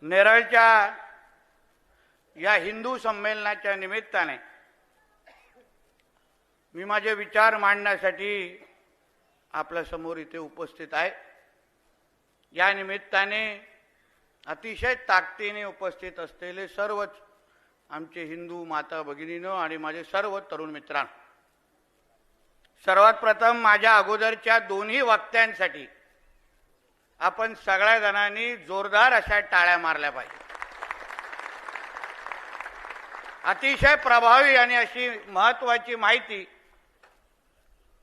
नेरळच्या या हिंदू संमेलनाच्या निमित्ताने मी माझे विचार मांडण्यासाठी आपल्या समोर इथे उपस्थित आहे। या निमित्ताने अतिशय ताकदीने उपस्थित असलेले सर्वच आमचे हिंदू माता भगिनींनो आणि माझे सर्व तरुण मित्रांनो, सर्वात प्रथम माझ्या अगोदरच्या दोन्ही वक्त्यांसाठी आपण सगळ्या जणांनी जोरदार अशा टाळ्या मारल्या पाहिजे। अतिशय प्रभावी आणि अशी महत्त्वाची माहिती,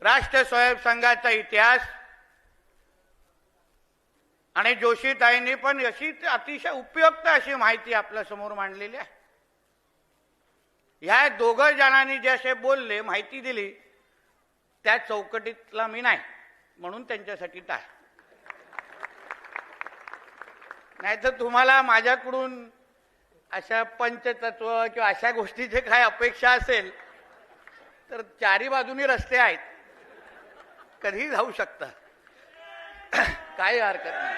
राष्ट्र स्वयंसंघाचा इतिहास आणि जोशीताईंनी पण अशी अतिशय उपयुक्त अशी माहिती आपल्या समोर मांडलेली आहे। ह्या दोघं जणांनी जे असे बोलले, माहिती दिली, त्या चौकटीतला मी नाही, म्हणून त्यांच्यासाठी टाळ। नाहीतर तुम्हाला माझ्याकडून अशा पंचतत्व किंवा अशा गोष्टीचे काय अपेक्षा असेल तर चारी बाजूनी रस्ते आहेत, कधीही जाऊ शकता, काही हरकत नाही।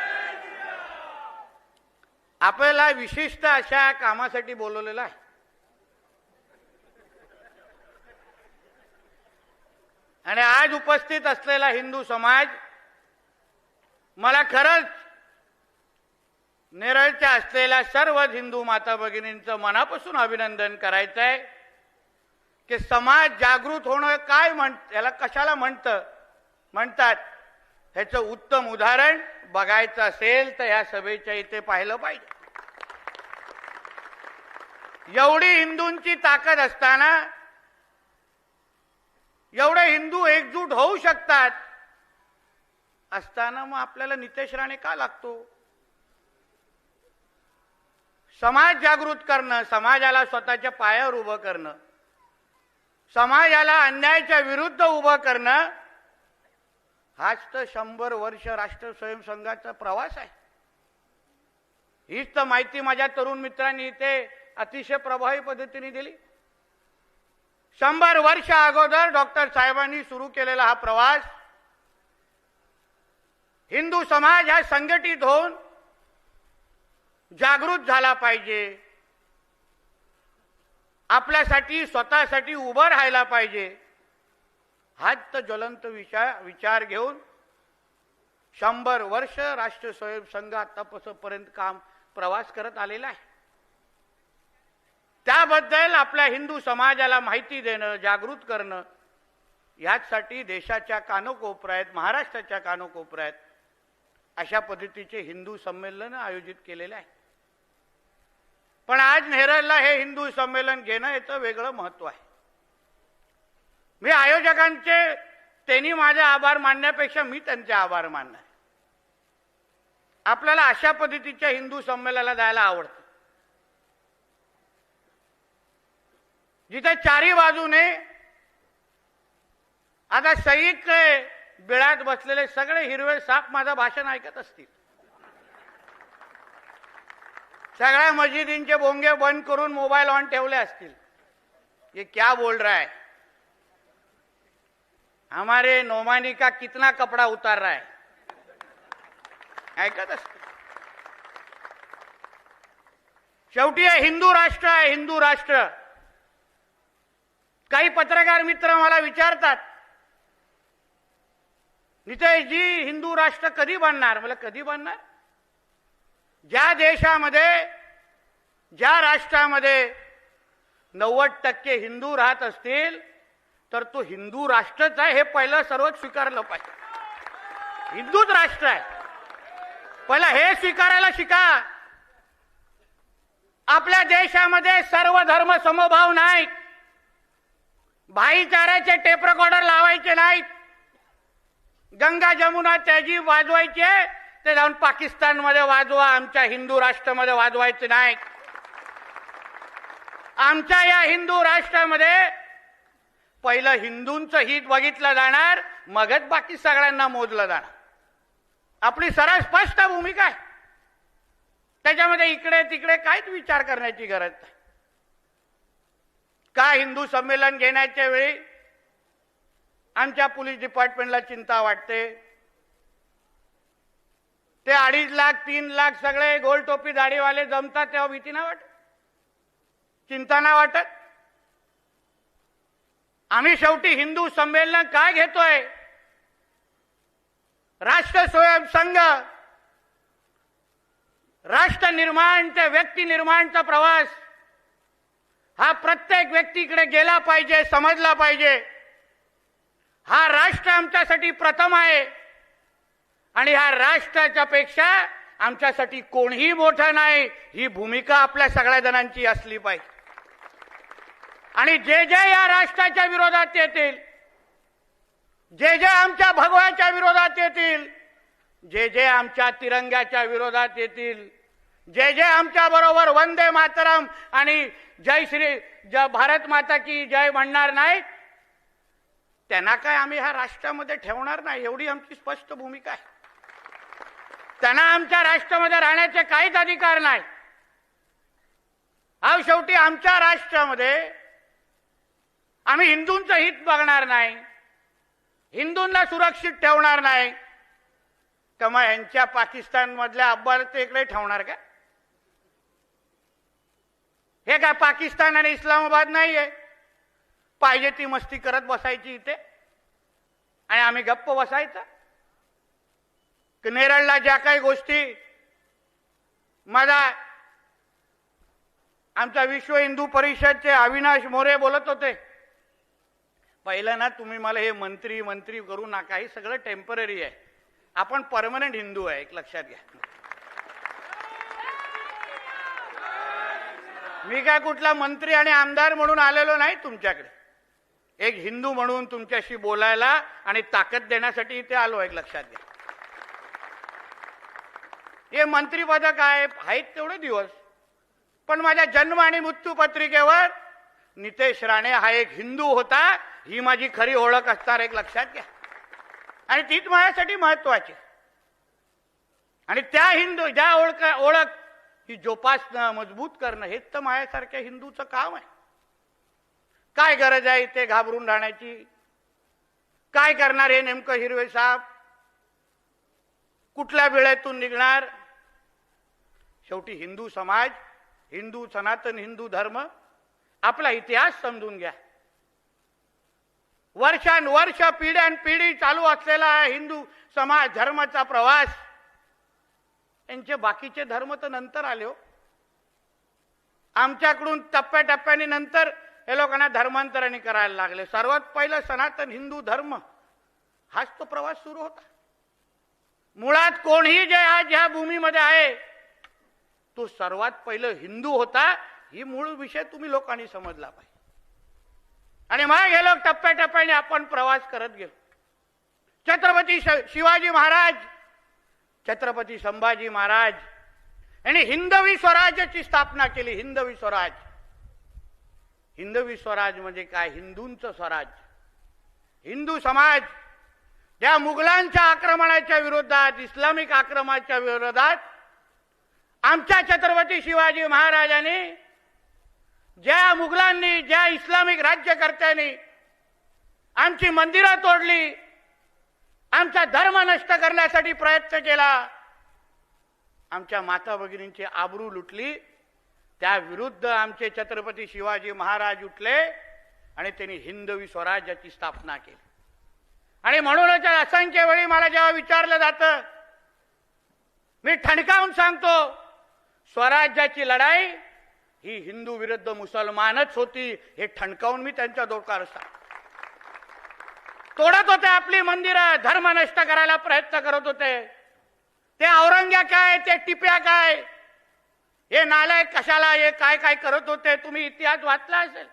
आपल्याला विशिष्ट अशा कामासाठी बोलवलेलं आहे। आणि आज उपस्थित असलेला हिंदू समाज, मला खरंच नेरळच्या असलेल्या सर्व हिंदू माता भगिनींचं मनापासून अभिनंदन करायचं आहे की समाज जागृत होणं काय याला कशाला म्हणतात ह्याचं उत्तम उदाहरण बघायचं असेल तर या सभेच्या इथे पाहिलं पाहिजे। एवढी हिंदूंची ताकद असताना, एवढे हिंदू एकजूट होऊ शकतात असताना मग आपल्याला नितेश राणे का लागतो? समाज जागृत करणं, समाजाला स्वतःच्या पायावर उभं करणं, समाजाला अन्यायाच्या विरुद्ध उभं करणं, हाच तर 100 वर्ष राष्ट्र स्वयंसंघाचा प्रवास आहे। हीच तर माहिती माझ्या तरुण मित्रांनी इथे अतिशय प्रभावी पद्धतीने दिली। 100 वर्ष अगोदर डॉक्टर साहेबांनी सुरू केलेला हा प्रवास, हिंदू समाज हा संघटित होऊन जागृत झाला पाहिजे, आपल्यासाठी स्वतःसाठी उभं राहायला पाहिजे, हाच तर ज्वलंत विचार घेऊन 100 वर्ष राष्ट्र स्वयंसंघ आतापर्यंत प्रवास करत आलेला आहे। त्याबद्दल आपल्या हिंदू समाजाला माहिती देणं, जागृत करणं, यासाठी देशाच्या कानोकोपऱ्यात, महाराष्ट्राच्या कानोकोपऱ्यात अशा पद्धतीचे हिंदू संमेलन आयोजित केलेले आहे। पण आज नेरळला हे हिंदू संमेलन घेणं याचं वेगळं महत्त्व आहे। मी आयोजकांचे त्यांनी माझे आभार मानण्यापेक्षा मी त्यांचे आभार मानणार। आपल्याला अशा पद्धतीच्या हिंदू संमेलनाला जायला आवडतं, जिथे चारी बाजूने आता सईकडे बिळात बसलेले सगळे हिरवे साप माझं भाषण ऐकत असतील, सगळ्या मस्जिदींचे बोंगे बंद करून मोबाईल ऑन ठेवले असतील, ये क्या बोल रहा है, हमारे नोमानी का कितना कपड़ा उतार रहा है, ऐकत असतील। शेवटी हे हिंदू राष्ट्र आहे, हिंदू राष्ट्र। काही पत्रकार मित्र मला विचारतात, नितेशजी हिंदू राष्ट्र कधी बनणार? मला कधी बनणार? ज्या देशामध्ये, ज्या राष्ट्रामध्ये 90% हिंदू राहत असतील तर तो हिंदू राष्ट्रच आहे हे पहिलं सर्व स्वीकारलं पाहिजे। हिंदूच राष्ट्र आहे, पहिलं हे स्वीकारायला शिका। आपल्या देशामध्ये सर्व धर्म समभाव नाहीत, भाईचाराचे टेप रेकॉर्डर लावायचे नाहीत, गंगा जमुना तहजीब वाजवायचे ते जाऊन पाकिस्तानमध्ये वाजवा, आमच्या हिंदू राष्ट्रामध्ये वाजवायचे नाही। आमच्या या हिंदू राष्ट्रामध्ये पहिलं हिंदूंचं हित बघितलं जाणार, मगच बाकी सगळ्यांना मोजलं जाणार। आपली सरळ स्पष्ट भूमिका आहे, त्याच्यामध्ये इकडे तिकडे काहीच विचार करण्याची गरज नाही। का हिंदू संमेलन घेण्याच्या वेळी आमच्या पोलीस डिपार्टमेंटला चिंता वाटते, ते 2.5 लाख 3 लाख सगळे गोल टोपी दाढीवाले जमतात तेव्हा भीती नाही वाटत, चिंता नाही वाटत. आम्ही शेवटी हिंदू संमेलन काय घेतोय? राष्ट्र स्वयंसंघ, राष्ट्र निर्माण ते व्यक्ती निर्माणचा प्रवास हा प्रत्येक व्यक्तीकडे गेला पाहिजे, समजला पाहिजे. हा राष्ट्र आमच्यासाठी प्रथम आहे आणि ह्या राष्ट्राच्या पेक्षा आमच्यासाठी कोणीही मोठं नाही, ही भूमिका आपल्या सगळ्या जणांची असली पाहिजे. आणि जे जे या राष्ट्राच्या विरोधात येतील, जे जे आमच्या भगवाच्या विरोधात येतील, जे जे आमच्या तिरंग्याच्या विरोधात येतील, जे जे आमच्या बरोबर वंदे मातरम आणि जय श्री भारत माता की जय म्हणणार नाहीत, त्यांना काय आम्ही ह्या राष्ट्रामध्ये ठेवणार नाही, एवढी आमची स्पष्ट भूमिका आहे. त्यांना आमच्या राष्ट्रामध्ये राहण्याचे काहीच अधिकार नाही. अहो शेवटी आमच्या राष्ट्रामध्ये आम्ही हिंदूंचं हित बघणार नाही, हिंदूंना सुरक्षित ठेवणार नाही, तर मग यांच्या पाकिस्तान मधल्या अब्बाला ते इकडे ठेवणार का? हे काय पाकिस्तान आणि इस्लामाबाद नाहीये, पाहिजे ती मस्ती करत बसायची इथे आणि आम्ही गप्प बसायचं. नेरळला ज्या काही गोष्टी माझा आमचा विश्व हिंदू परिषदचे अविनाश मोरे बोलत होते, पहिलं ना तुम्ही मला हे मंत्री मंत्री करू नका, हे सगळं टेम्पररी आहे, आपण परमनंट हिंदू आहे, एक लक्षात घ्या. मी काय कुठला मंत्री आणि आमदार म्हणून आलेलो नाही तुमच्याकडे, एक हिंदू म्हणून तुमच्याशी बोलायला आणि ताकद देण्यासाठी इथे आलो, एक लक्षात घ्या. हे मंत्रीपद काय आहेत तेवढे दिवस, पण माझ्या जन्म आणि मृत्यू पत्रिकेवर नितेश राणे हा एक हिंदू होता, ही माझी खरी ओळख असणार, एक लक्षात घ्या. आणि तीच माझ्यासाठी महत्वाची. आणि त्या हिंदू ज्या ओळख ही जोपासणं, मजबूत करणं, हेच तर माझ्यासारख्या हिंदूचं काम आहे. काय गरज आहे इथे घाबरून राहण्याची? काय करणार हे नेमकं हिरवे साहेब? कुठल्या वेळेतून निघणार? शेवटी हिंदू समाज, हिंदू सनातन हिंदू धर्म, आपला इतिहास समजून घ्या. वर्षानुवर्ष पिढ्यानपिढी चालू असलेला हिंदू समाज धर्माचा प्रवास, यांचे बाकीचे धर्म तर नंतर आले हो. आमच्याकडून टप्प्याटप्प्याने नंतर हे लोकांना धर्मांतरणी करायला लागले. सर्वात पहिलं सनातन हिंदू धर्म हाच तो प्रवास सुरू होता. मुळात कोणीही जे आज ह्या भूमीमध्ये आहे तो सर्वात पहिलं हिंदू होता, ही मूळ विषय तुम्ही लोकांनी समजला पाहिजे. आणि मग हे लोक टप्प्याटप्प्याने आपण प्रवास करत गेलो. छत्रपती शिवाजी महाराज, छत्रपती संभाजी महाराज यांनी हिंदवी स्वराज्याची स्थापना केली. हिंदवी स्वराज, हिंदवी स्वराज म्हणजे काय? हिंदूंचं स्वराज. हिंदू समाज ज्या मुघलांच्या आक्रमणाच्या विरोधात, इस्लामिक आक्रमणाच्या विरोधात आमच्या छत्रपती शिवाजी महाराजांनी, ज्या मुघलांनी, ज्या इस्लामिक राज्यकर्त्यांनी आमची मंदिरं तोडली, आमचा धर्म नष्ट करण्यासाठी प्रयत्न केला, आमच्या माता भगिनींची आबरू लुटली, त्या विरुद्ध आमचे छत्रपती शिवाजी महाराज उठले आणि त्यांनी हिंदवी स्वराज्याची स्थापना केली. आणि म्हणूनच असंख्य वेळी मला जेव्हा विचारलं जातं, मी ठणकावून सांगतो, स्वराज्याची लढाई ही हिंदू विरुद्ध मुसलमानच होती, हे ठणकावून मी त्यांच्या डोक्यावर सांगतो. तोडत होते आपली मंदिरं, धर्म नष्ट करायला प्रयत्न करत होते. ते औरंग्या काय, ते टिप्या काय, हे नालायक कशाला, हे काय काय करत होते, तुम्ही इतिहास वाचला असेल.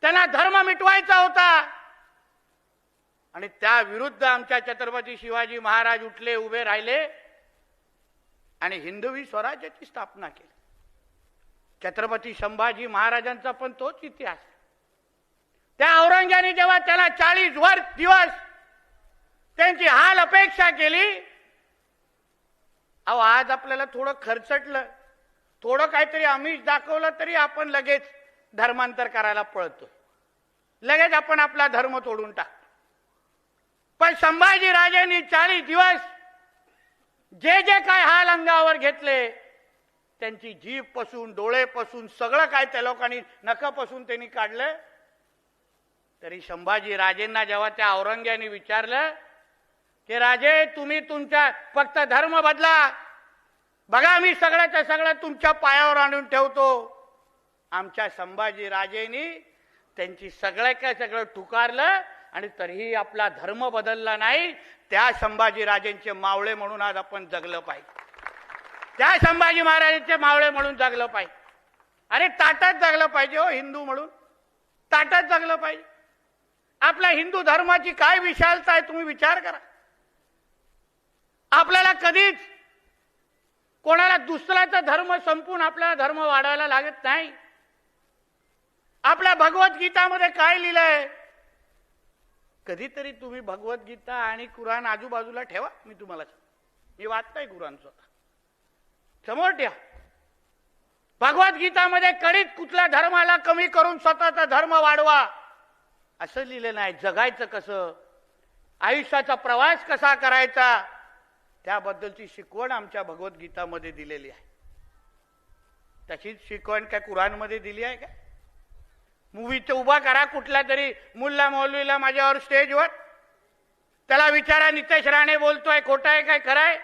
त्यांना धर्म मिटवायचा होता आणि त्या विरुद्ध आमच्या छत्रपती शिवाजी महाराज उठले, उभे राहिले आणि हिंदवी स्वराज्याची स्थापना केली. छत्रपती संभाजी महाराजांचा पण तोच इतिहास. त्या औरंग्याने जेव्हा त्याला 40 दिवस त्यांची हाल अपेक्षा केली, अहो आज आपल्याला थोडं खर्चटलं, थोडं काहीतरी आमिष दाखवलं तरी आपण लगेच धर्मांतर करायला पळतो, लगेच आपण आपला धर्म तोडून टाकतो. पण संभाजी राजांनी 40 दिवस जे जे काय हाल अंगावर घेतले, त्यांची जीभ पासून डोळे पासून सगळं काय त्या लोकांनी नखापासून त्यांनी काढलं, तरी संभाजी राजेंना जेव्हा त्या औरंग्याने विचारलं की राजे तुम्ही तुमचा फक्त धर्म बदला, बघा मी सगळ्याच्या सगळं तुमच्या पायावर आणून ठेवतो, आमच्या संभाजी राजेंनी त्यांची सगळं ठुकारलं आणि तरीही आपला धर्म बदलला नाही. त्या संभाजी राजेंचे मावळे म्हणून आज आपण जगलं पाहिजे, त्या संभाजी महाराजांचे मावळे म्हणून जगलं पाहिजे. अरे ताटात जगलं पाहिजे हो, हिंदू म्हणून ताटात जगलं पाहिजे. आपल्या हिंदू धर्माची काय विशालता आहे तुम्ही विचार करा. आपल्याला कधीच कोणाला दुसऱ्याचा धर्म संपून आपल्याला धर्म वाढवायला लागत नाही. आपल्या भगवद्गीतामध्ये काय लिहिलंय, कधीतरी तुम्ही भगवद्गीता आणि कुराण आजूबाजूला ठेवा. मी तुम्हाला मी वाचताय कुराण स्वतः समोर ठेवा. भगवद्गीतामध्ये कधीच कुठल्या धर्माला कमी करून स्वतःचा धर्म वाढवा असं लिहिलं नाही. जगायचं कसं, आयुष्याचा प्रवास कसा करायचा, त्याबद्दलची शिकवण आमच्या भगवद्गीतामध्ये दिलेली आहे. तशीच शिकवण काय कुराणमध्ये दिली आहे का? मूवीचं उभा करा कुठला तरी मुल्ला मौलवीला माझ्यावर स्टेजवर, त्याला विचारा नितेश राणे बोलतोय खोटं आहे काय खरं आहे,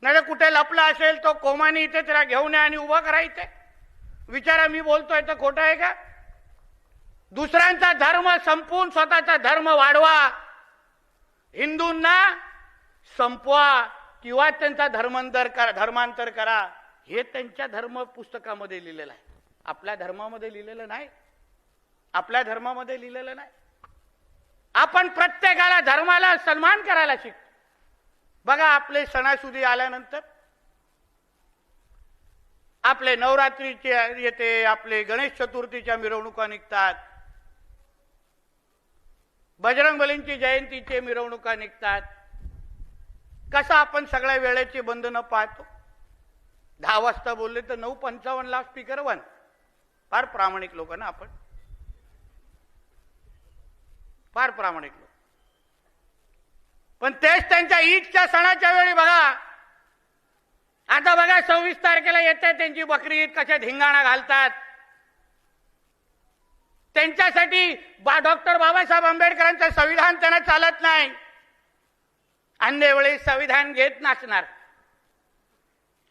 नाही तर कुठे लपला असेल तो कोमानी इथे त्याला घेऊन या आणि उभा करा इथे, विचारा मी बोलतोय तर खोटं आहे का? दुसऱ्यांचा धर्म संपवून स्वतःचा धर्म वाढवा, हिंदूंना संपवा किंवा त्यांचा धर्मांतर करा, हे त्यांच्या धर्म पुस्तकामध्ये लिहिलेलं आहे. आपल्या धर्मामध्ये लिहिलेलं नाही, आपल्या धर्मामध्ये लिहिलेलं नाही. आपण प्रत्येकाला धर्माला सन्मान करायला शिक. बघा आपले सणासुदी आल्यानंतर आपले नवरात्रीचे येते, आपले गणेश चतुर्थीच्या मिरवणुका निघतात, बजरंगबलींची जयंतीचे मिरवणुका निघतात. कसं आपण सगळ्या वेळेचे बंधनं पाळतो. 10 वाजता बोलले तर 9:55 ला स्पीकर वन. फार प्रामाणिक लोक ना आपण, फार प्रामाणिक लोक. पण तेच त्यांच्या ईदच्या सणाच्या वेळी बघा, आता बघा 26 तारखेला येते त्यांची बकरी ईद, कशा धिंगाणा घालतात. त्यांच्यासाठी डॉक्टर बाबासाहेब आंबेडकरांचं संविधान त्यांना चालत नाही, अन्य वेळी संविधान घेत नाचणार.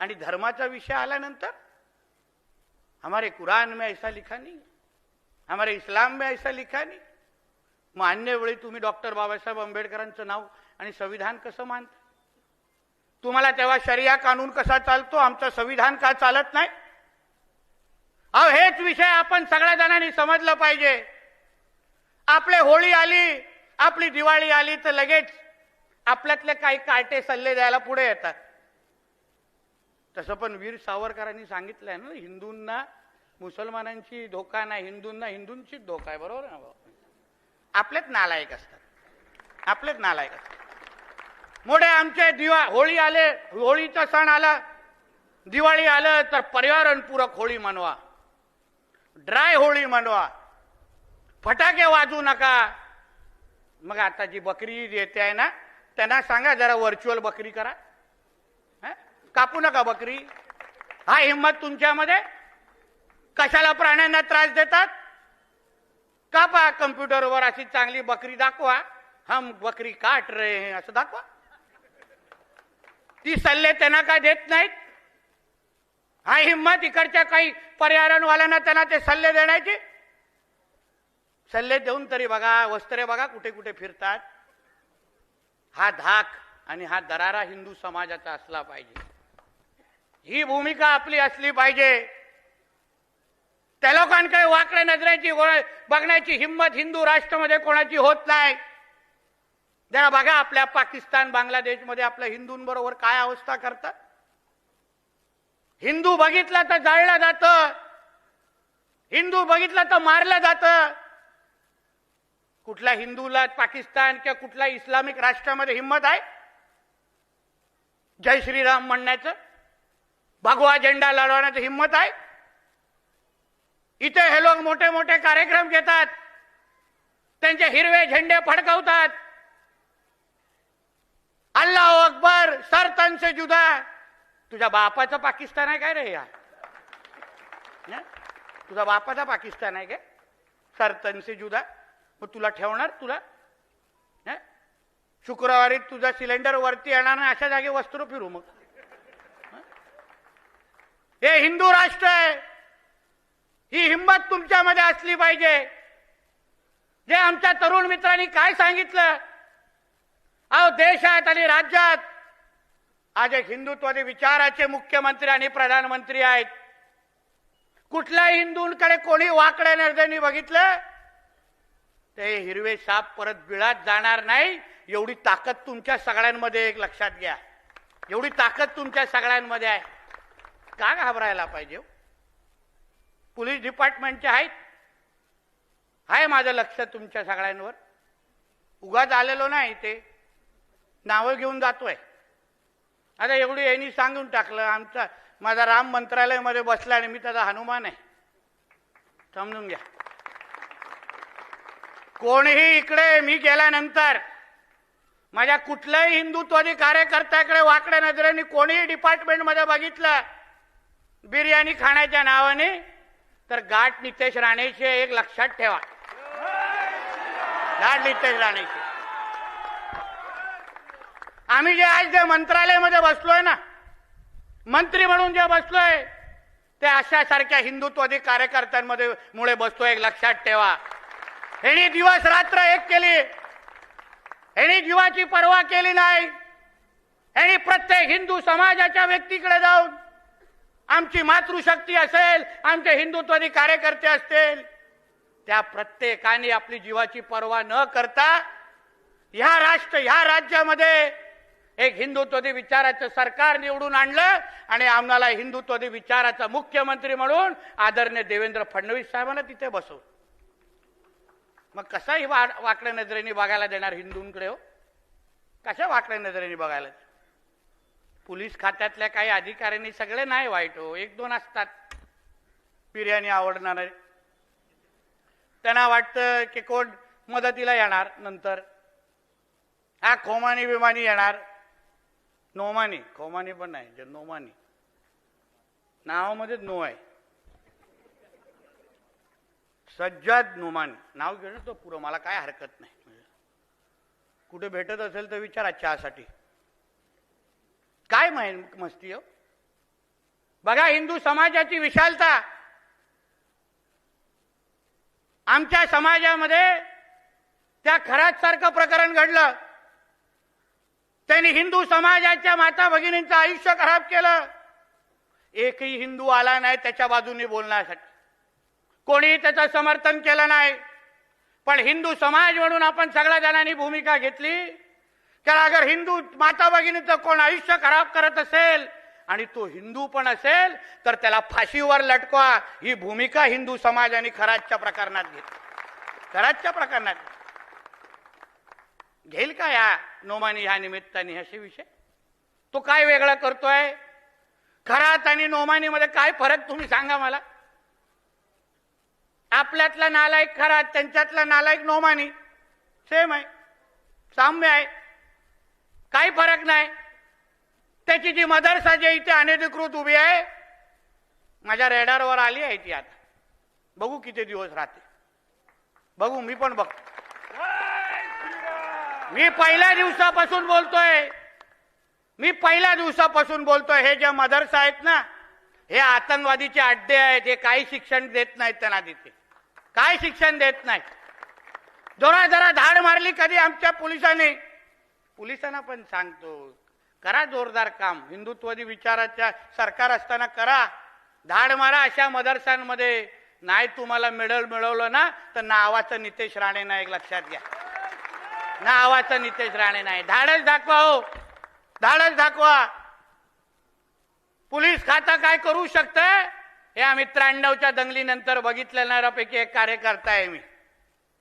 आणि धर्माचा विषय आल्यानंतर हमारे कुरान में ऐसा लिखा नहीं, हमारे इस्लाम में ऐसा लिखा नहीं. मग अन्य वेळी तुम्ही डॉक्टर बाबासाहेब आंबेडकरांचं नाव आणि संविधान कसं मानता? तुम्हाला तेव्हा शरिया कानून कसा चालतो, आमचं संविधान का चालत नाही? अहो हेच विषय आपण सगळ्या जणांनी समजलं पाहिजे. आपले होळी आली, आपली दिवाळी आली तर लगेच आपल्यातले काही कार्टे सल्ले द्यायला पुढे येतात. तसं पण वीर सावरकरांनी सांगितलंय ना, हिंदूंना मुसलमानांची धोका नाही, हिंदूंना हिंदूंचीच धोका आहे. बरोबर ना? आपलेच नालायक असतात, आपलेच नालायक असतात. मोठे आमचे होळी आले, होळीचा सण आला, दिवाळी आलं तर पर्यावरणपूरक होळी मनवा, ड्राय होळी मनवा, फटाके वाजवू नका. मग आता जी बकरी ईद येते आहे ना, त्यांना सांगा जरा व्हर्च्युअल बकरी करा, कापू नका बकरी. हा हिम्मत तुमच्यामध्ये? कशाला प्राण्यांना त्रास देतात? कापा कम्प्युटरवर अशी चांगली बकरी दाखवा, हम बकरी काट रहे हैं असं दाखवा. ती सल्ले त्यांना काय देत नाहीत? हा हिम्मत इकडच्या काही पर्यावरणवाल्यांना त्यांना ते सल्ले देण्याची? सल्ले देऊन तरी बघा, वस्त्रे बघा कुठे कुठे फिरतात. हा धाक आणि हा दरारा हिंदू समाजाचा असला पाहिजे, ही भूमिका आपली असली पाहिजे. त्या लोकांकडे वाकड्या नजरेची बघण्याची हिम्मत हिंदू राष्ट्रामध्ये कोणाची होत नाही. जरा बघा आपल्या पाकिस्तान बांगलादेशमध्ये आपल्या हिंदूंबरोबर काय अवस्था करतात. हिंदू बघितला तर जाळलं जातं, हिंदू बघितला तर मारलं जातं. कुठल्या हिंदूला पाकिस्तान किंवा कुठल्या इस्लामिक राष्ट्रामध्ये हिम्मत आहे जय श्रीराम म्हणण्याचं, भगवा झेंडा लढवण्याची हिम्मत आहे? इथे हे लोक मोठे मोठे कार्यक्रम घेतात, त्यांचे हिरवे झेंडे फडकवतात, अल्लाह अकबर, सर तन से जुदा. तुझ्या बापाचा पाकिस्तान आहे काय रे या? तुझा बापाचा पाकिस्तान आहे काय? सर तन से जुदा. मग तुला ठेवणार? तुला शुक्रवारी तुझा सिलेंडर वरती येणार ना, अशा जागे वस्त्र फिरू मग. हे हिंदू राष्ट्र आहे. ही हिंमत तुमच्यामध्ये असली पाहिजे. जे आमच्या तरुण मित्रांनी काय सांगितलं, अहो देशात आणि राज्यात आज एक हिंदुत्वादी विचाराचे मुख्यमंत्री आणि प्रधानमंत्री आहेत. कुठल्याही हिंदूंकडे कोणी वाकड्या नजरेने बघितलं ते हिरवे साप परत बिळात जाणार नाही. एवढी ताकद तुमच्या सगळ्यांमध्ये, एक लक्षात घ्या, एवढी ताकद तुमच्या सगळ्यांमध्ये आहे. का घाबरायला पाहिजे? पोलीस डिपार्टमेंटचे आहेत, आहे माझं लक्ष तुमच्या सगळ्यांवर. उगाच आलेलो नाही, ते नावं घेऊन जातोय. आता एवढी यांनी सांगून टाकलं, आमचा माझा राम मंत्रालयामध्ये बसला आणि मी त्याचा हनुमान आहे, समजून घ्या. कोणीही इकडे मी गेल्यानंतर माझ्या कुठल्याही हिंदुत्वादी कार्यकर्त्याकडे वाकड्या नजरेने कोणीही डिपार्टमेंटमध्ये बघितलं बिर्याणी खाण्याच्या नावाने, तर गाठ नितेश राणेचे एक लक्षात ठेवा. गाठ नितेश राणेचे. आम्ही जे आज जे मंत्रालयामध्ये बसलोय ना, मंत्री म्हणून जे बसलोय, ते अशा सारख्या हिंदुत्वादी कार्यकर्त्यांमध्ये मुळे बसतोय, एक लक्षात ठेवा. यांनी दिवस रात्र एक केली, यांनी जीवाची पर्वा केली नाही. यांनी प्रत्येक हिंदू समाजाच्या व्यक्तीकडे जाऊन, आमची मातृशक्ती असेल, आमचे हिंदुत्वादी कार्यकर्ते असतील, त्या प्रत्येकाने आपली जीवाची पर्वा न करता ह्या राज्यामध्ये एक हिंदुत्वादी विचाराचं सरकार निवडून आणलं आणि आम्हाला हिंदुत्वादी विचाराचा मुख्यमंत्री म्हणून आदरणीय देवेंद्र फडणवीस साहेबांना तिथे बसवलं. मग कसाही वाकड्या नजरेने बघायला देणार हिंदूंकडे? हो, कशा वाकड्या नजरेने बघायला? पोलीस खात्यातल्या काही अधिकाऱ्यांनी सगळे नाही वाईट हो, एक दोन असतात बिर्याणी आवडणारे. त्यांना वाटतं की कोण मदतीला येणार, नंतर हा खोमानी बिमानी येणार. नोमानी, खोमानी पण नाही, जे नोमानी नावामध्येच नो आहे. सज्जाद नोमानी नाव घेणं तो पुरं, मला काय हरकत नाही. कुठे भेटत असेल तर विचारा चहासाठी. काय मस्ती हो? बघा हिंदू समाजाची विशालता. आमच्या समाजामध्ये त्या खरात सारखं प्रकरण घडलं. त्यांनी हिंदू समाजाच्या माता भगिनींचं आयुष्य खराब केलं. एकही हिंदू आला नाही त्याच्या बाजूने बोलण्यासाठी, कोणी त्याचं समर्थन केलं नाही. पण हिंदू समाज म्हणून आपण सगळ्या जणांनी भूमिका घेतली की अगर हिंदू माता भगिनीचं कोण आयुष्य खराब करत असेल आणि तो हिंदू पण असेल तर त्याला फाशीवर लटकवा. ही भूमिका हिंदू समाजाने खरातच्या प्रकरणात घेतली. खरातच्या प्रकरणात घेईल का या नोमानी ह्या निमित्ताने असे विषय? तो काय वेगळा करतोय? खरात आणि नोमानीमध्ये काय फरक तुम्ही सांगा मला. आपल्यातला नालायक खरात, त्यांच्यातला नालायक नोमानी सेम आहे, साम्य आहे, काही फरक नाही. त्याची जी मदरसा जे इथे अनधिकृत उभी आहे, माझ्या रेडारवर आली आहे ती. आता बघू किती दिवस राहते, बघू. मी पण बघतो. मी पहिल्या दिवसापासून बोलतोय, हे जे मदरसा आहेत ना, हे आतंकवादीचे अड्डे आहेत. हे काही शिक्षण देत नाहीत त्यांना, तिथे काय शिक्षण देत नाही. जरा धाड मारली कधी आमच्या पोलिसांना पण सांगतो, करा जोरदार काम. हिंदुत्वादी विचाराच्या सरकार असताना करा, धाड मारा अशा मदरसांमध्ये. नाही तुम्हाला मेडल मिळवलं ना तर नावाचं नितेश राणे नाही, एक लक्षात घ्या. नावाचं नितेश राणे नाही. धाडच दाखवा हो, धाडच दाखवा. पोलीस खातं काय करू शकतं हे आम्ही 93च्या दंगलीनंतर बघितलेल्यापैकी एक कार्यकर्ता आहे. मी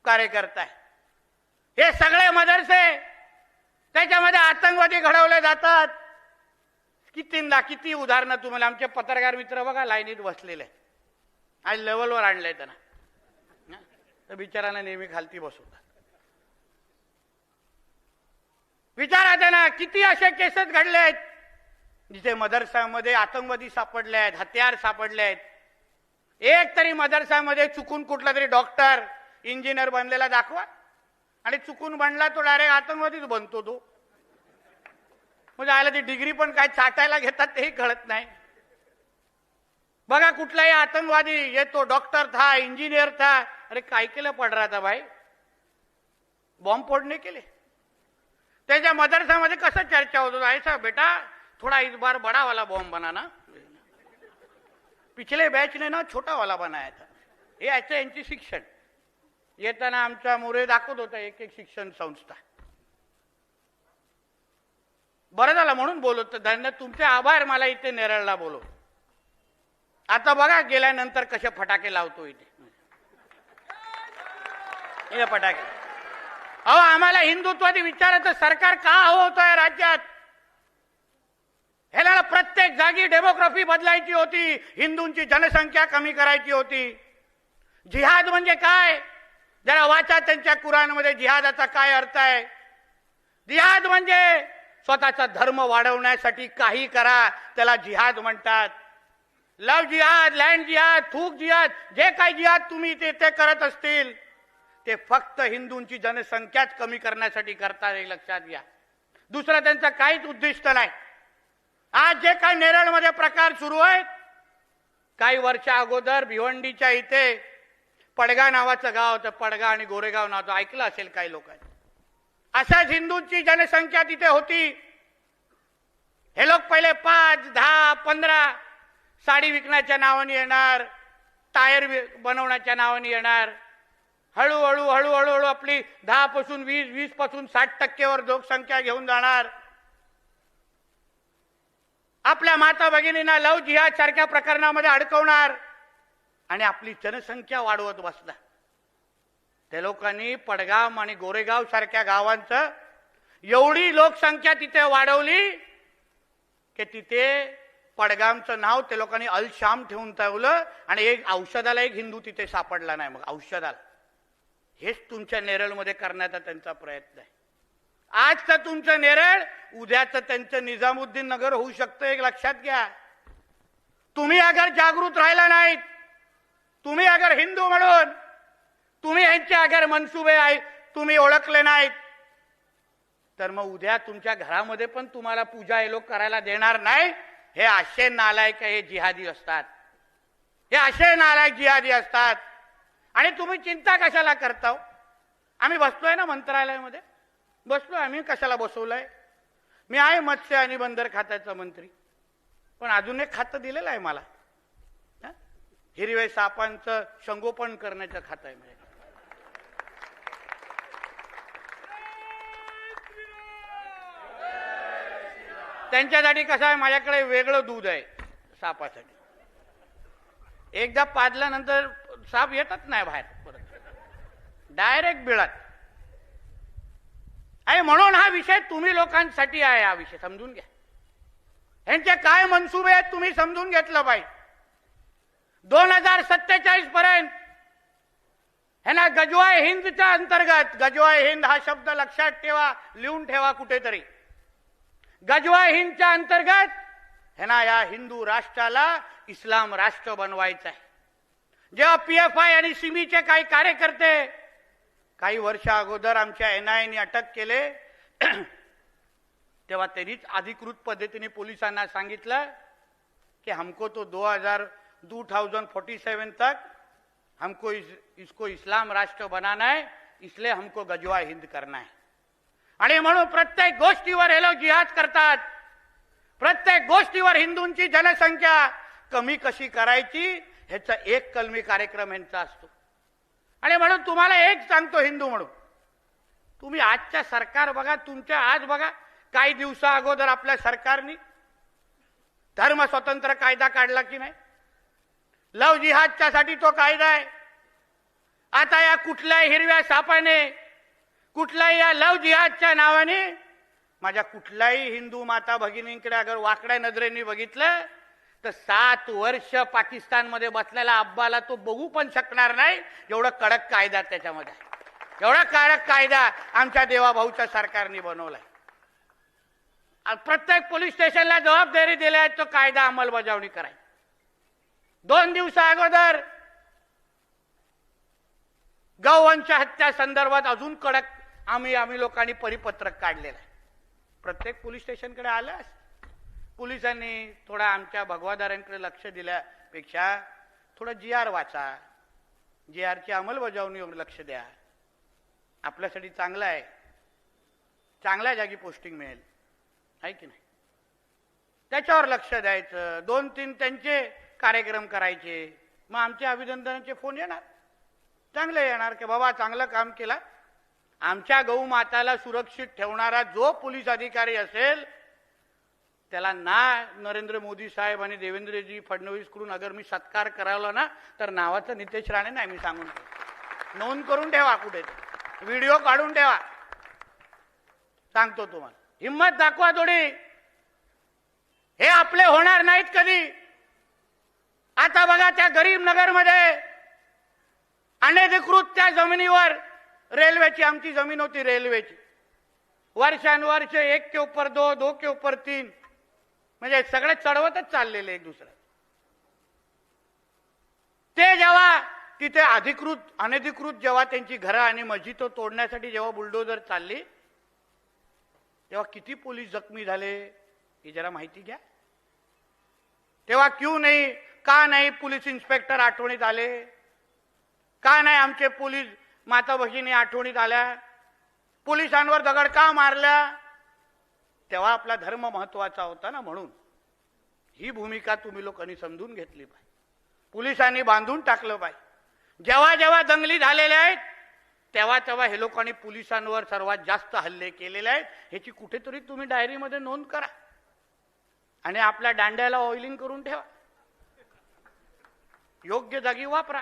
कार्यकर्ता आहे. हे सगळे मदरसे, त्याच्यामध्ये आतंकवादी घडवले जातात. किती उदाहरणं तुम्हाला. आमचे पत्रकार मित्र बघा लाईनीत बसलेले, आज लेवलवर आणलंय त्यांना, तर बिचारांना नेहमी खालती बसवतात. विचारा त्यांना, किती असे केसेस घडले आहेत जिथे मदरसामध्ये आतंकवादी सापडले आहेत, हत्यार सापडले आहेत. एक तरी मदरसामध्ये चुकून कुठला तरी डॉक्टर इंजिनियर बनलेला दाखवा, आणि चुकून बनला तो डायरेक्ट आतंकवादीच बनतो. तो म्हणजे आयला ती डिग्री पण काय चाटायला घेतात तेही कळत नाही. बघा, कुठलाही आतंकवादी येतो, डॉक्टर था, इंजिनियर था. अरे काय केलं पड रहा था भाई? बॉम्ब फोड़ने के लिए. त्याच्या मदरसामध्ये कसं चर्चा होत होता, ऐसा बेटा थोड़ा इस बार बड़ा वाला बॉम्ब बनाना, पिछले बैच ने ना छोटा वाला बनाया था. हे ऐसे यांची शिक्षण. येताना आमचा मोरे दाखवत होता एक एक शिक्षण संस्था. बरं झालं म्हणून बोलत, धन्यवाद, तुमचे आभार. मला इथे नेरळला बोलव. आता बघा गेल्यानंतर कसे फटाके लावतो इथे. हे फटाके. अहो, आम्हाला हिंदुत्वादी विचाराचं सरकार का हवं होतं राज्यात? ह्याला प्रत्येक जागी डेमोग्राफी बदलायची होती, हिंदूंची जनसंख्या कमी करायची होती. जिहाद म्हणजे काय? जरा वाचा त्यांच्या कुराणमध्ये जिहादाचा काय अर्थ आहे. जिहाद म्हणजे स्वतःचा धर्म वाढवण्यासाठी काही करा, त्याला जिहाद म्हणतात. लव जिहाद, लँड जिहाद, थूक जिहाद, जे काही जिहाद तुम्ही ते करत असतील ते फक्त हिंदूंची जनसंख्याच कमी करण्यासाठी करतात, हे लक्षात घ्या. दुसरं त्यांचं काहीच उद्दिष्ट नाही. आज जे काही नेरळमध्ये प्रकार सुरू आहेत, काही वर्षा अगोदर भिवंडीच्या इथे पडगा नावाचं गाव होतं, पडगा आणि गोरेगाव नावाचं ऐकलं असेल काही लोकांनी. अशाच हिंदूंची जनसंख्या तिथे होती. हे लोक पहिले 5, 10, 15 साडी विकण्याच्या नावाने येणार, टायर बनवण्याच्या नावाने येणार. हळूहळू हळूहळू हळू आपली 10 पासून 20, 20 पासून 60% लोकसंख्या घेऊन जाणार. आपल्या माता भगिनींना लव जिहाद सारख्या प्रकरणामध्ये अडकवणार आणि आपली जनसंख्या वाढवत बसणार. त्या लोकांनी पडगाव आणि गोरेगाव सारख्या गावांचं एवढी लोकसंख्या तिथे वाढवली की तिथे पडगामचं नाव त्या लोकांनी अल शाम ठेवून ठेवलं आणि एक औषधाला एक हिंदू तिथे सापडला नाही. मग औषधाला हेच तुमच्या नेरळमध्ये करण्याचा त्यांचा प्रयत्न आहे. आजचं तुमचं नेरळ, उद्याचं त्यांचं निजामुद्दीन नगर होऊ शकतं, एक लक्षात घ्या. तुम्ही अगर जागृत राहिला नाहीत, तुम्ही अगर हिंदू म्हणून तुम्ही यांचे अगर मनसुबे आहेत तुम्ही ओळखले नाहीत, तर मग उद्या तुमच्या घरामध्ये पण तुम्हाला पूजा हे लोक करायला देणार नाही. हे असे नालायक हे जिहादी असतात, हे असे नालायक जिहादी असतात. आणि तुम्ही चिंता कशाला करता? आम्ही बसलोय ना मंत्रालयामध्ये, बसलोय आम्ही. कशाला बसवलंय? मी आहे मत्स्य आणि बंदर खात्याचा मंत्री, पण अजून एक खातं दिलेलं आहे मला, हिरवे सापांचं संगोपन करण्याचं खातं आहे. त्यांच्यासाठी कसं आहे, माझ्याकडे वेगळं दूध आहे सापासाठी. एकदा पाजल्यानंतर साप येतच नाही बाहेर, परत डायरेक्ट बिळात आहे. म्हणून हा विषय तुम्ही लोकांसाठी आहे. हा विषय समजून घ्या. यांचे काय मनसुबे आहेत तुम्ही समजून घेतलं पाहिजे. 2047 पर्यंत ह्यांना गजवाय हिंदच्या अंतर्गत, गजवाय हिंद हा शब्द लक्षात ठेवा, लिहून ठेवा कुठेतरी. गजवाय हिंदच्या अंतर्गत ह्यांना या हिंदू राष्ट्राला इस्लाम राष्ट्र बनवायचं आहे. जेव्हा PFI आणि सिमीचे काही कार्यकर्ते काही वर्ष अगोदर आमच्या NIA अटक केले, तेव्हा त्यांनीच अधिकृत पद्धतीने पोलिसांना सांगितलं कि हमको तो 2047 तक हमको इसको इस्लाम राष्ट्र बनाना है, इसलिए हमको गजवा हिंद करना है. आणि म्हणून प्रत्येक गोष्टीवर हे लोक जिहाद करतात. प्रत्येक गोष्टीवर हिंदूंची जनसंख्या कमी कशी करायची ह्याचा एक कलमी कार्यक्रम यांचा असतो. आणि म्हणून तुम्हाला एक सांगतो हिंदू म्हणून, तुम्ही आजच्या सरकार बघा, तुमच्या आज बघा, काही दिवसा अगोदर आपल्या सरकारने धर्म स्वतंत्र कायदा काढला की नाही? लव जिहादच्या साठी तो कायदा आहे. आता या कुठल्याही हिरव्या सापाने, कुठल्याही या लव जिहादच्या नावाने माझ्या कुठल्याही हिंदू माता भगिनींकडे अगर वाकड्या नजरेने बघितलं तर 7 वर्ष पाकिस्तानमध्ये बसलेला अब्बाला तो बघू पण शकणार नाही. एवढा कडक कायदा त्याच्यामध्ये, एवढा कडक कायदा आमच्या देवाभाऊच्या सरकारने बनवलाय. प्रत्येक पोलीस स्टेशनला जबाबदारी दिली आहे तो कायदा अंमलबजावणी करायची. 2 दिवसा अगोदर गौवंश हत्या संदर्भात अजून कडक आम्ही लोकांनी परिपत्रक काढलेलं आहे. प्रत्येक पोलीस स्टेशनकडे आलं. पोलिसांनी थोडा आमच्या भगवादारांकडे लक्ष दिल्यापेक्षा थोडं GR वाचा, GRची अंमलबजावणीवर लक्ष द्या. आपल्यासाठी चांगलं आहे, चांगल्या जागी पोस्टिंग मिळेल, आहे की नाही? त्याच्यावर लक्ष द्यायचं. 2-3 त्यांचे कार्यक्रम करायचे. मग आमचे अभिनंदनाचे फोन येणार, चांगले येणार की बाबा चांगलं काम केलं. आमच्या गौमाताला सुरक्षित ठेवणारा जो पोलीस अधिकारी असेल त्याला ना नरेंद्र मोदी साहेब आणि देवेंद्रजी फडणवीस कडून अगर मी सत्कार करावला ना तर नावाचं नितेश राणे नाही, मी सांगून नोंद करून ठेवा, कुठे व्हिडिओ काढून ठेवा. सांगतो तुम्हाला, हिम्मत दाखवा थोडी. हे आपले होणार नाहीत कधी. आता बघा त्या गरीब नगरमध्ये अनधिकृत त्या जमिनीवर रेल्वेची, आमची जमीन होती रेल्वेची, वर्षानुवर्ष 1 के ऊपर 2, 2 के ऊपर 3, म्हणजे सगळे चढवतच चाललेले एक दुसरं. ते जेव्हा तिथे अनधिकृत जेव्हा त्यांची घरं आणि मस्जिद तोडण्यासाठी जेव्हा बुलडोजर चालली तेव्हा किती पोलीस जखमी झाले हे जरा माहिती घ्या. तेव्हा का नाही पोलीस इन्स्पेक्टर आठवणीत आले? का नाही आमचे पोलीस माता भगिनी आठवणीत आल्या? पोलिसांवर दगड का मारल्या? तेव्हा आपला धर्म महत्वाचा होता ना. म्हणून ही भूमिका तुम्ही लोकांनी समजून घेतली पाहिजे. पोलिसांनी बांधून टाकलं पाहिजे. जेव्हा जेव्हा दंगली झालेल्या आहेत तेव्हा तेव्हा हे लोकांनी पोलिसांवर सर्वात जास्त हल्ले केलेले आहेत. ह्याची कुठेतरी तुम्ही डायरीमध्ये नोंद करा आणि आपल्या दांड्याला ऑइलिंग करून ठेवा, योग्य जागी वापरा.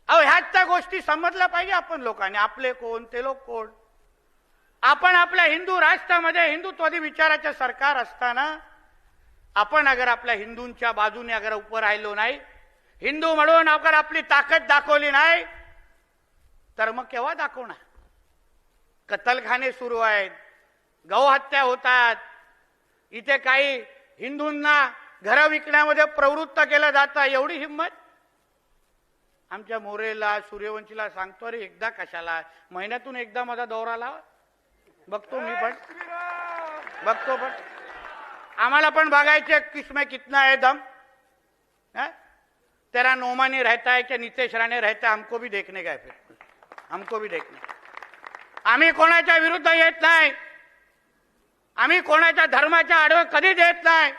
ह्याच त्या गोष्टी समजल्या पाहिजे आपण लोकांनी. आपले कोण, ते लोक कोण. आपण आपल्या हिंदू राष्ट्रामध्ये हिंदुत्वादी विचाराचे सरकार असताना आपण अगर आपल्या हिंदूंच्या बाजूने अगर उभं राहिलो नाही, हिंदू म्हणून अगर आपली ताकद दाखवली नाही तर मग केव्हा दाखवणार? कत्तलखाने सुरू आहेत, गौहत्या होतात, इथे काही हिंदूंना घरं विकण्यामध्ये प्रवृत्त केलं जातं. एवढी हिंमत? आमच्या मोरेला सूर्यवंशीला सांगतो, अरे एकदा कशाला, महिन्यातून एकदा माझा दौरा लावा, बघतो मी पण, बघतो पण. आम्हाला पण बघायचे किसमें कितना है दम. तेरा नोमानी रहता है क्या नितेश राणे रहता है, हमको भी देखने का है, फिर हमको भी देखने. आम्ही कोणाच्या विरुद्ध येत नाही, आम्ही कोणाच्या धर्माच्या आडवं कधीच येत नाही.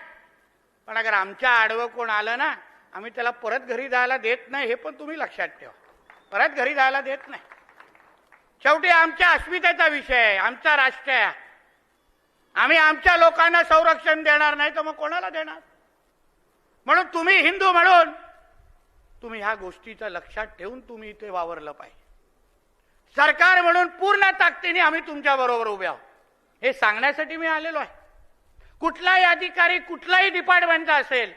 पण अगर आमच्या आडवं कोण आलं ना, आम्ही त्याला परत घरी जायला देत नाही. हे पण तुम्ही लक्षात ठेवा, परत घरी जायला देत नाही. शेवटी आमच्या अस्मितेचा विषय आहे, आमचा राष्ट्र आहे. आम्ही आमच्या लोकांना संरक्षण देणार नाही तर मग कोणाला देणार? म्हणून तुम्ही हिंदू म्हणून तुम्ही ह्या गोष्टीचं लक्षात ठेवून तुम्ही इथे वावरलं पाहिजे. सरकार म्हणून पूर्ण ताकदीने आम्ही तुमच्या बरोबर उभे आहोत हे सांगण्यासाठी मी आलेलो आहे. कुठलाही अधिकारी कुठलाही डिपार्टमेंटचा असेल,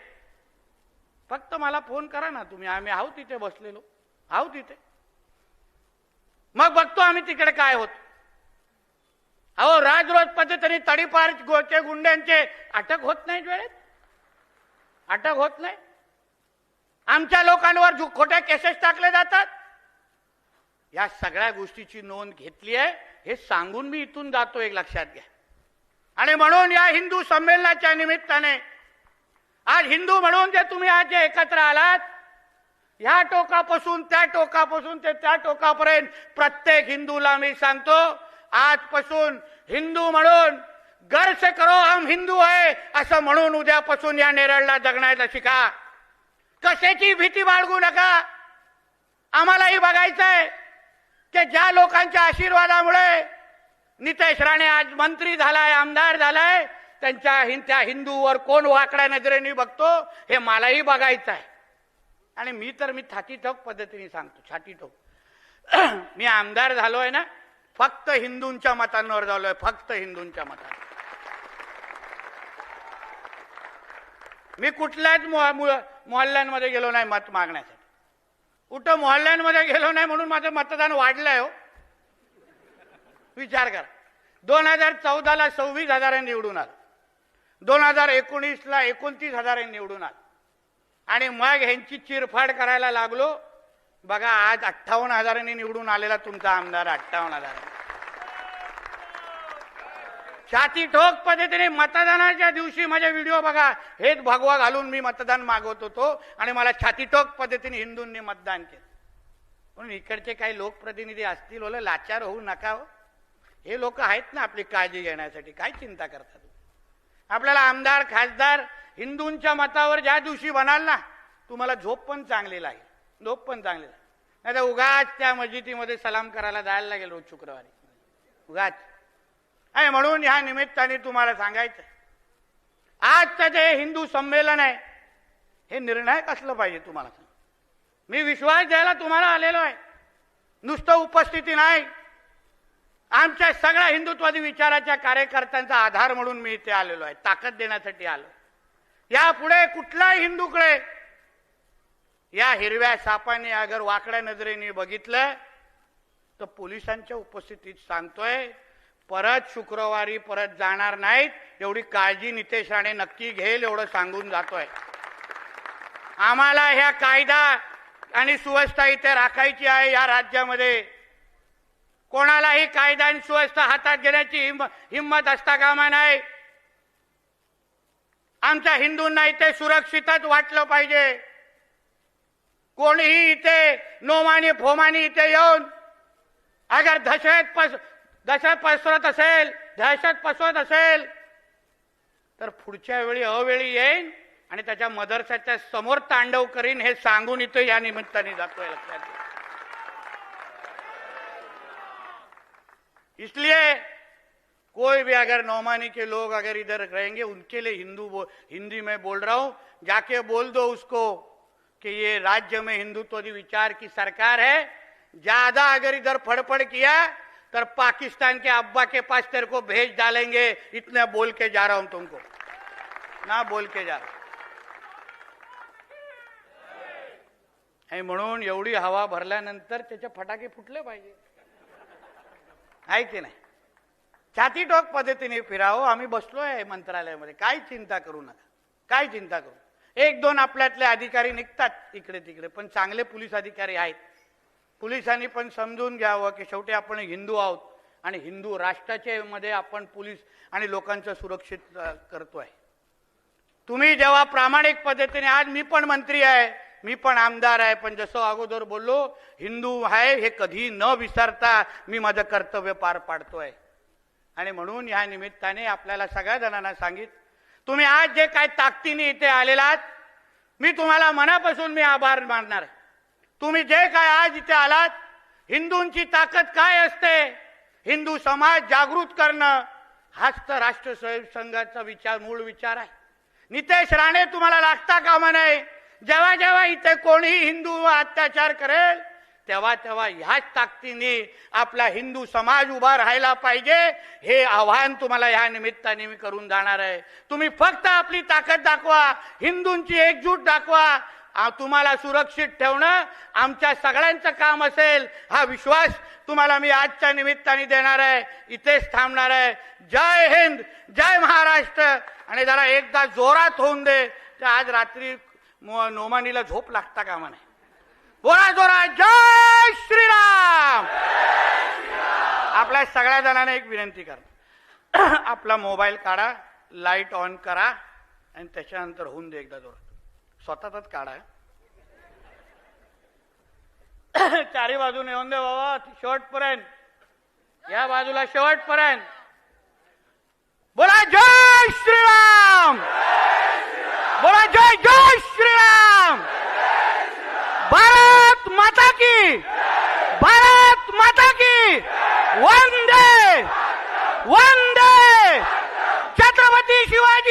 फक्त मला फोन करा ना तुम्ही, आम्ही आहोत तिथे बसलेलो, आहोत तिथे. मग बघतो आम्ही तिकडे काय होत. राजरोज पद्धतीने तडीपार गोचे गुंड्यांचे अटक होत नाही, वेळेत अटक होत नाही. आमच्या लोकांवर खोट्या केसेस टाकले जातात. या सगळ्या गोष्टीची नोंद घेतली आहे हे सांगून मी इथून जातो, एक लक्षात घ्या. आणि म्हणून या हिंदू संमेलनाच्या निमित्ताने आज हिंदू म्हणून जे तुम्ही आज जे एकत्र आलात, ह्या टोकापासून त्या टोकापासून ते त्या टोकापर्यंत प्रत्येक हिंदूला मी सांगतो, आजपासून हिंदू म्हणून गर्व से करो हम हिंदू आहे असं म्हणून उद्यापासून या नेरळला जगण्याला शिका. कशाची भीती बाळगू नका. आम्हालाही बघायचं आहे की ज्या लोकांच्या आशीर्वादामुळे नितेश राणे आज मंत्री झालाय, आमदार झालाय, त्या हिंदूवर कोण वाकड्या नजरेने बघतो हे मलाही बघायचं आहे. आणि मी छातीठोक पद्धतीने सांगतो, छातीठोक. मी आमदार झालोय ना फक्त हिंदूंच्या मतांवर झालोय, फक्त हिंदूंच्या मतांवर. मी कुठल्याच मोहल्ल्यांमध्ये गेलो नाही मत मागण्यासाठी. कुठं मोहल्ल्यांमध्ये गेलो नाही म्हणून माझं मतदान वाढलंय हो, विचार करा. 2014ला 26,000 निवडून आलं, 2019ला 29,000 निवडून आलं आणि मग ह्यांची चिरफाड करायला लागलो. बघा आज 58,000 निवडून आलेला तुमचा आमदार 58,000. छाती ठोक पद्धतीने मतदानाच्या दिवशी माझे व्हिडिओ बघा, हेच भगवा घालून मी मतदान मागवत होतो आणि मला छाती ठोक पद्धतीने हिंदूंनी मतदान केलं. म्हणून इकडचे काही लोकप्रतिनिधी असतील ओले लाचार होऊ नका हो. हे लोक आहेत ना आपली काळजी घेण्यासाठी, काय चिंता करतात. आपल्याला आमदार खासदार हिंदूंच्या मतावर ज्या दिवशी बनाल ना, तुम्हाला झोप पण चांगली लागेल, झोप पण चांगली लागेल. नाही तर उगाच त्या मस्जिदीमध्ये सलाम करायला जायला लागेल रोज शुक्रवारी, उगाच. आहे म्हणून ह्या निमित्ताने तुम्हाला सांगायचं, आजचं जे हिंदू संमेलन आहे हे निर्णायक असलं पाहिजे. तुम्हाला मी विश्वास द्यायला तुम्हाला आलेलो आहे, नुसतं उपस्थिती नाही. आमच्या सगळ्या हिंदुत्वादी विचाराच्या कार्यकर्त्यांचा आधार म्हणून मी इथे आलेलो आहे, ताकद देण्यासाठी आलो. यापुढे कुठलाही हिंदूकडे या हिरव्या सापाने अगर वाकड्या नजरेने बघितलं तर पोलिसांच्या उपस्थितीत सांगतोय, परत शुक्रवारी परत जाणार नाहीत. एवढी काळजी नितेश राणे नक्की घेईल एवढं सांगून जातोय. आम्हाला ह्या कायदा आणि सुव्यवस्था इथे राखायची आहे या राज्यामध्ये. कोणालाही कायदा आणि सुव्यवस्था हातात घेण्याची हिंमत असता कामा नाही. आमच्या हिंदूंना इथे सुरक्षितच वाटलं पाहिजे. कोणीही इथे नोमानी फोमानी इथे येऊन अगर दहशत पसरत असेल, दहशत पसरत असेल तर पुढच्या वेळी अवेळी येईन आणि त्याच्या मदरसाच्या समोर तांडव करीन, हे सांगून इथे या निमित्ताने जातोय. लक्षात घ्या. इसलिए कोई भी अगर नौमानी के लोग अगर इधर रहेंगे, उनके लिए हिंदी में बोल रहा हूं, जाके बोल दो उसको कि ये राज्य में हिंदुत्व विचार की सरकार है. ज्यादा अगर इधर फड़फड़ किया तो पाकिस्तान के अब्बा के पास तेरे को भेज डालेंगे. इतना बोल के जा रहा हूं तुमको, ना बोल के जा रहा. म्हणून एवढी हवा भरल्यानंतर त्याचे फटाके फुटले पाहिजे, आहे की नाही. छाती टोक पद्धतीने फिरावं. आम्ही बसलोय मंत्रालयामध्ये, काय चिंता करू नका, काय चिंता करू. एक दोन आपल्यातले अधिकारी निघतात इकडे तिकडे, पण चांगले पोलीस अधिकारी आहेत. पोलिसांनी पण समजून घ्यावं की शेवटी आपण हिंदू आहोत आणि हिंदू राष्ट्राचे मध्ये आपण पोलीस आणि लोकांचं सुरक्षित करतोय. तुम्ही जेव्हा प्रामाणिक पद्धतीने, आज मी पण मंत्री आहे, मी पण आमदार आहे, पण जसं अगोदर बोललो हिंदू आहे हे कधी न विसरता मी माझं कर्तव्य पार पाडतोय. आणि म्हणून या निमित्ताने आपल्याला सगळ्या जणांना सांगित, तुम्ही आज जे काय ताकदीने इथे आलेलात, मी तुम्हाला मनापासून मी आभार मानणार. तुम्ही जे काय आज इथे आलात, हिंदूंची ताकद काय असते, हिंदू समाज जागृत करणं, हाच तर राष्ट्र संघाचा मूळ विचार आहे. नितेश राणे तुम्हाला लागता कामा नये. जेव्हा जेव्हा इथे कोणीही हिंदू अत्याचार करेल तेव्हा तेव्हा ह्याच ताकदीने आपला हिंदू समाज उभा राहायला पाहिजे, हे आव्हान तुम्हाला या निमित्ताने मी करून जाणार आहे. तुम्ही फक्त आपली ताकद दाखवा, हिंदूंची एकजूट दाखवा. तुम्हाला सुरक्षित ठेवणं आमच्या सगळ्यांचं काम असेल, हा विश्वास तुम्हाला मी आजच्या निमित्ताने देणार आहे. इथेच थांबणार आहे. जय हिंद, जय महाराष्ट्र. आणि जरा एकदा जोरात होऊन दे, तर आज रात्री नोमानीला झोप लागता कामा नाही. बोला जोरात, जय श्रीराम. आपल्या सगळ्या जणांना एक विनंती करा, आपला मोबाईल काढा, लाईट ऑन करा आणि त्याच्यानंतर होऊन दे एकदा जोरात. स्वतःच काढा, चारी बाजूने येऊन दे बाबा, शेवटपर्यंत, या बाजूला शेवटपर्यंत. बोला जय श्रीराम, बोला जय जय श्रीराम. भारत माता की, भारत माता की. वंदे वंदे छत्रपती शिवाजी.